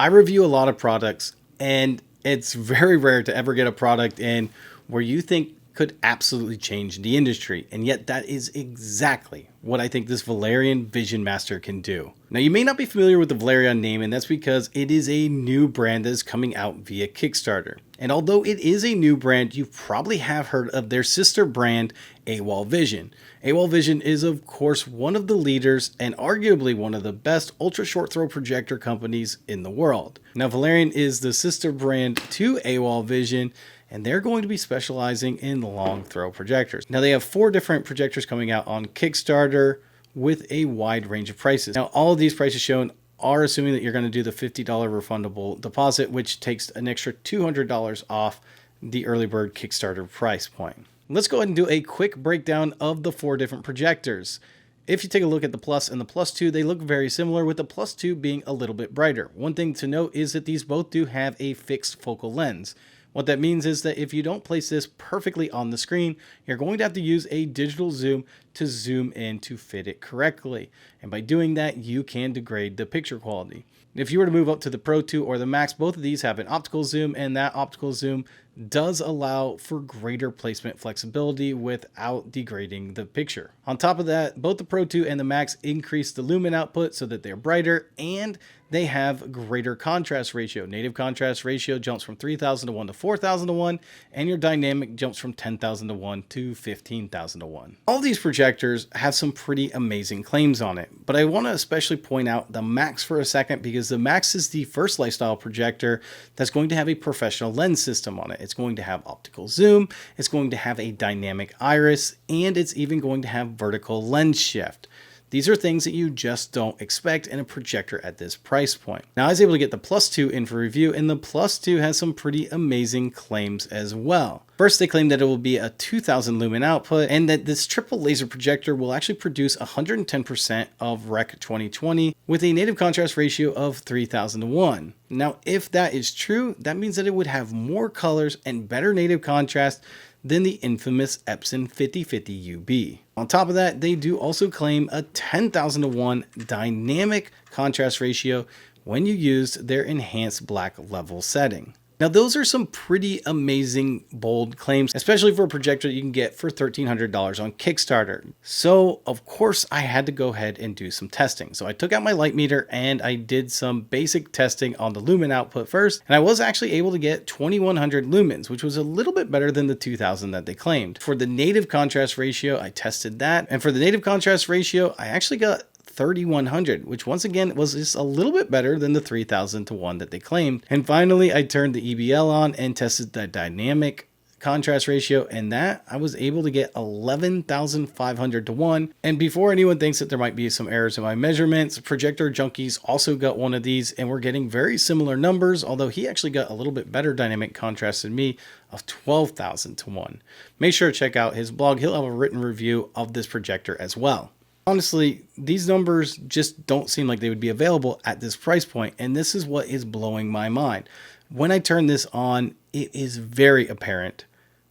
I review a lot of products, and it's very rare to ever get a product in where you think could absolutely change the industry. And yet that is exactly what I think this Valerion VisionMaster can do. Now, you may not be familiar with the Valerion name, and that's because it is a new brand that is coming out via Kickstarter. And although it is a new brand, you probably have heard of their sister brand, AWOL Vision. AWOL Vision is, of course, one of the leaders and arguably one of the best ultra short throw projector companies in the world. Now, Valerion is the sister brand to AWOL Vision, and they're going to be specializing in long throw projectors. Now, they have 4 different projectors coming out on Kickstarter with a wide range of prices. Now, all of these prices shown are assuming that you're going to do the $50 refundable deposit, which takes an extra $200 off the early bird Kickstarter price point. Let's go ahead and do a quick breakdown of the 4 different projectors. If you take a look at the Plus and the Plus 2, they look very similar, with the Plus 2 being a little bit brighter. One thing to note is that these both do have a fixed focal lens. What that means is that if you don't place this perfectly on the screen, you're going to have to use a digital zoom to zoom in to fit it correctly. And by doing that, you can degrade the picture quality. If you were to move up to the Pro 2 or the Max, both of these have an optical zoom, and that optical zoom does allow for greater placement flexibility without degrading the picture. On top of that, both the Pro 2 and the Max increase the lumen output so that they're brighter, and they have greater contrast ratio. Native contrast ratio jumps from 3,000 to 1 to 4,000 to 1, and your dynamic jumps from 10,000 to 1 to 15,000 to 1. All these projectors have some pretty amazing claims on it, but I want to especially point out the Max for a second, because the Max is the first lifestyle projector that's going to have a professional lens system on it. It's going to have optical zoom, it's going to have a dynamic iris, and it's even going to have vertical lens shift. These are things that you just don't expect in a projector at this price point. Now, I was able to get the Plus 2 in for review, and the Plus 2 has some pretty amazing claims as well. First, they claim that it will be a 2000 lumen output, and that this triple laser projector will actually produce 110% of Rec 2020 with a native contrast ratio of 3000 to 1. Now, if that is true, that means that it would have more colors and better native contrast than the infamous Epson 5050 UB. On top of that, they do also claim a 10,000 to 1 dynamic contrast ratio when you used their enhanced black level setting. Now, those are some pretty amazing, bold claims, especially for a projector that you can get for $1,300 on Kickstarter. So, of course, I had to go ahead and do some testing. So I took out my light meter and I did some basic testing on the lumen output first. And I was actually able to get 2100 lumens, which was a little bit better than the 2000 that they claimed. For the native contrast ratio, I tested that. And for the native contrast ratio, I actually got 3100, which once again was just a little bit better than the 3000 to 1 that they claimed. And finally, I turned the EBL on and tested the dynamic contrast ratio, and that I was able to get 11,500 to 1. And before anyone thinks that there might be some errors in my measurements, Projector Junkies also got one of these, and we're getting very similar numbers, although he actually got a little bit better dynamic contrast than me of 12,000 to 1. Make sure to check out his blog. He'll have a written review of this projector as well. Honestly, these numbers just don't seem like they would be available at this price point, and this is what is blowing my mind. When I turn this on, it is very apparent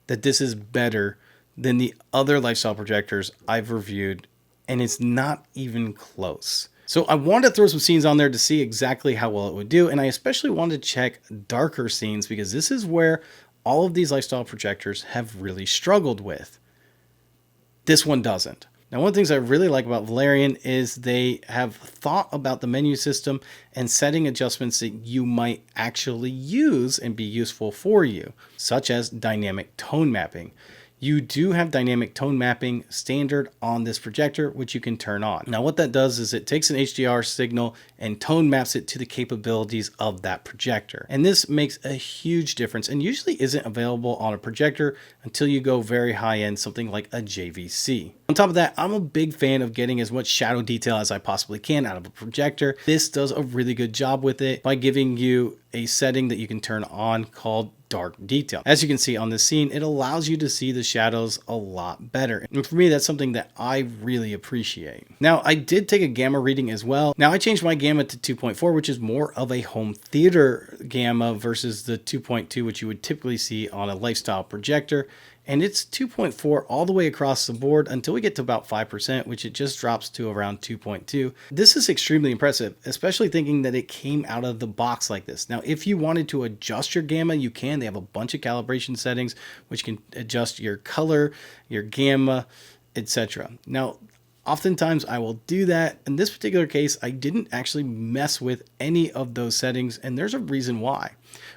that this is better than the other lifestyle projectors I've reviewed, and it's not even close. So I wanted to throw some scenes on there to see exactly how well it would do, and I especially wanted to check darker scenes because this is where all of these lifestyle projectors have really struggled with. This one doesn't. Now, one of the things I really like about Valerion is they have thought about the menu system and setting adjustments that you might actually use and be useful for you, such as dynamic tone mapping. You do have dynamic tone mapping standard on this projector, which you can turn on. Now, what that does is it takes an HDR signal and tone maps it to the capabilities of that projector. And this makes a huge difference and usually isn't available on a projector until you go very high end, something like a JVC. On top of that, I'm a big fan of getting as much shadow detail as I possibly can out of a projector. This does a really good job with it by giving you a setting that you can turn on called dark detail. As you can see on the scene, it allows you to see the shadows a lot better. And for me, that's something that I really appreciate. Now, I did take a gamma reading as well. Now, I changed my gamma to 2.4, which is more of a home theater gamma versus the 2.2, which you would typically see on a lifestyle projector. And it's 2.4 all the way across the board until we get to about 5%, which it just drops to around 2.2. This is extremely impressive, especially thinking that it came out of the box like this. Now, if you wanted to adjust your gamma, you can. They have a bunch of calibration settings, which can adjust your color, your gamma, etc. Now, oftentimes I will do that. In this particular case, I didn't actually mess with any of those settings, and there's a reason why.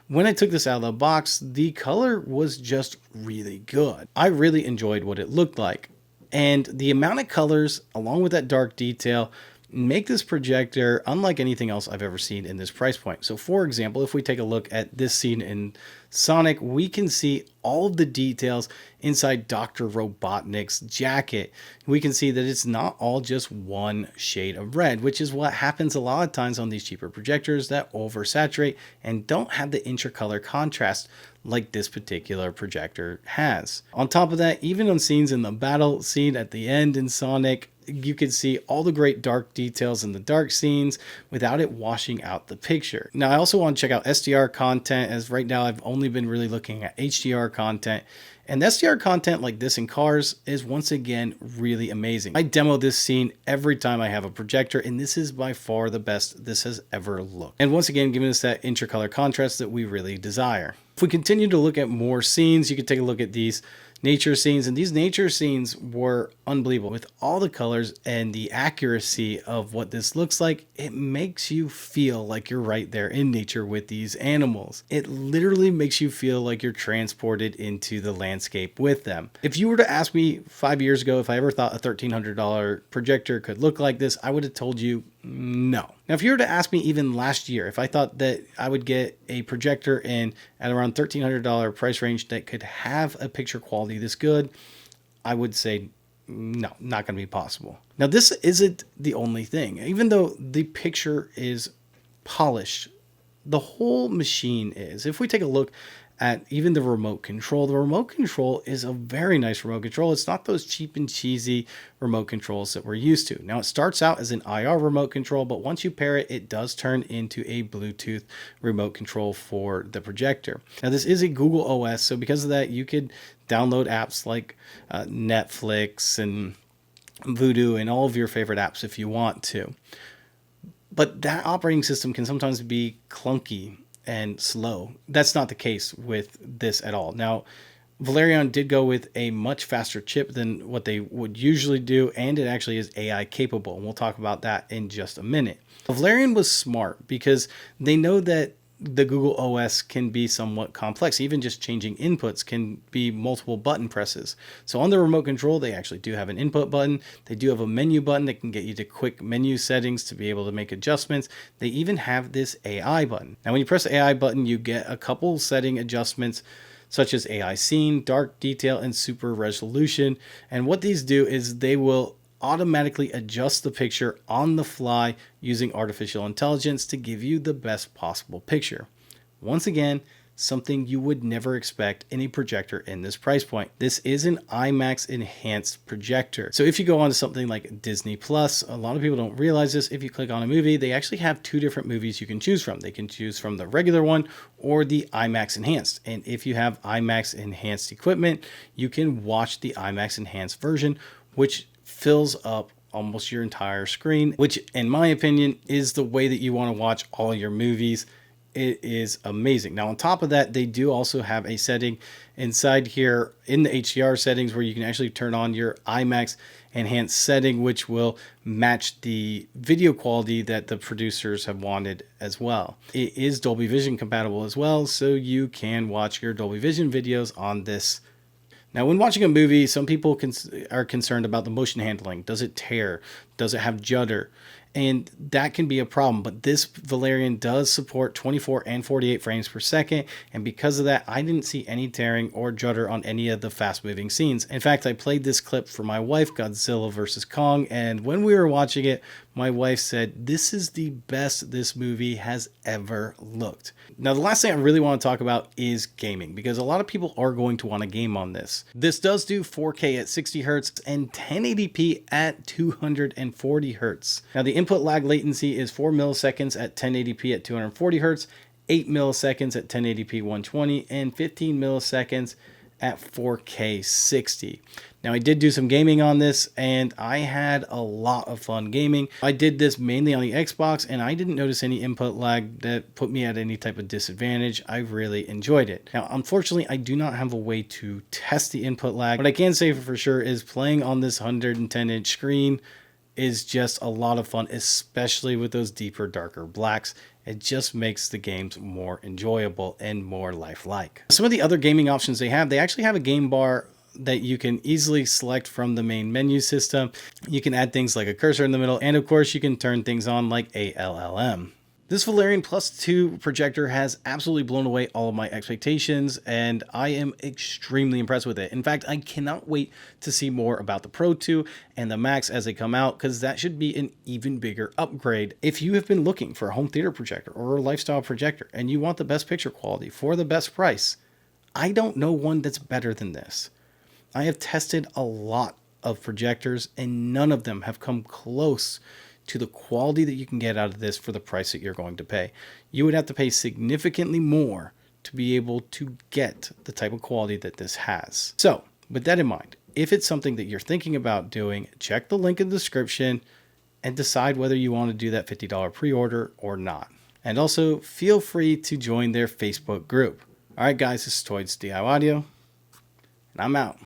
When I took this out of the box, the color was just really good. I really enjoyed what it looked like. And the amount of colors, along with that dark detail, make this projector unlike anything else I've ever seen in this price point. So for example, if we take a look at this scene in Sonic, we can see all of the details inside Dr. Robotnik's jacket. We can see that it's not all just one shade of red, which is what happens a lot of times on these cheaper projectors that oversaturate and don't have the intracolor contrast like this particular projector has. On top of that, even on scenes in the battle scene at the end in Sonic, you can see all the great dark details in the dark scenes without it washing out the picture. Now, I also want to check out SDR content, as right now I've only been really looking at HDR content. And SDR content like this in cars is once again really amazing. I demo this scene every time I have a projector, and this is by far the best this has ever looked. And once again, giving us that intracolor contrast that we really desire. If we continue to look at more scenes, you can take a look at these nature scenes, and these nature scenes were unbelievable with all the colors and the accuracy of what this looks like. It makes you feel like you're right there in nature with these animals. It literally makes you feel like you're transported into the landscape with them. If you were to ask me 5 years ago if I ever thought a $1,300 projector could look like this, I would have told you no. Now, if you were to ask me even last year if I thought that I would get a projector in at around $1,300 price range that could have a picture quality this good, I would say no, not going to be possible. Now, this isn't the only thing. Even though the picture is polished, the whole machine is. If we take a look at even the remote control is a very nice remote control. It's not those cheap and cheesy remote controls that we're used to. Now, it starts out as an IR remote control, but once you pair it, it does turn into a Bluetooth remote control for the projector. Now, this is a Google OS, so because of that, you could download apps like Netflix and Voodoo and all of your favorite apps if you want to. But that operating system can sometimes be clunky and slow. That's not the case with this at all. Now, Valerion did go with a much faster chip than what they would usually do, and it actually is AI capable, and we'll talk about that in just a minute. Valerion was smart because they know that the Google OS can be somewhat complex. Even just changing inputs can be multiple button presses. So on the remote control, they actually do have an input button. They do have a menu button that can get you to quick menu settings to be able to make adjustments. They even have this AI button. Now, when you press the AI button, you get a couple setting adjustments such as AI scene, dark detail, and super resolution. And what these do is they will automatically adjust the picture on the fly using artificial intelligence to give you the best possible picture. Once again, something you would never expect in a projector in this price point. This is an IMAX Enhanced projector. So if you go on to something like Disney Plus, a lot of people don't realize this. If you click on a movie, they actually have two different movies you can choose from. They can choose from the regular one or the IMAX Enhanced. And if you have IMAX Enhanced equipment, you can watch the IMAX Enhanced version, which fills up almost your entire screen, which in my opinion is the way that you want to watch all your movies. It is amazing. Now, on top of that, they do also have a setting inside here in the HDR settings where you can actually turn on your IMAX Enhanced setting, which will match the video quality that the producers have wanted as well. It is Dolby Vision compatible as well, so you can watch your Dolby Vision videos on this. Now, when watching a movie, some people are concerned about the motion handling. Does it tear? Does it have judder? And that can be a problem, but this Valerion does support 24 and 48 frames per second, and because of that, I didn't see any tearing or judder on any of the fast-moving scenes. In fact, I played this clip for my wife, Godzilla vs. Kong, and when we were watching it, my wife said, "This is the best this movie has ever looked." Now, the last thing I really want to talk about is gaming, because a lot of people are going to want to game on this. This does do 4K at 60 Hertz and 1080p at 240 Hertz. Now, the input lag latency is 4 milliseconds at 1080p at 240 Hertz, 8 milliseconds at 1080p 120, and 15 milliseconds at 4K 60. Now I did do some gaming on this and I had a lot of fun gaming. I did this mainly on the Xbox and I didn't notice any input lag that put me at any type of disadvantage. I really enjoyed it. Now unfortunately I do not have a way to test the input lag. What I can say for sure is playing on this 110-inch screen is just a lot of fun, especially with those deeper, darker blacks. It just makes the games more enjoyable and more lifelike. Some of the other gaming options they actually have a game bar that you can easily select from the main menu system. You can add things like a cursor in the middle, and of course you can turn things on like ALLM. This Valerion Plus 2 projector has absolutely blown away all of my expectations, and I am extremely impressed with it. In fact, I cannot wait to see more about the Pro 2 and the Max as they come out, because that should be an even bigger upgrade. If you have been looking for a home theater projector or a lifestyle projector, and you want the best picture quality for the best price, I don't know one that's better than this. I have tested a lot of projectors, and none of them have come close to the quality that you can get out of this for the price that you're going to pay. You would have to pay significantly more to be able to get the type of quality that this has. So with that in mind, if it's something that you're thinking about doing, check the link in the description and decide whether you want to do that $50 pre-order or not. And also feel free to join their Facebook group. All right, guys, this is Toid's DIY Audio, and I'm out.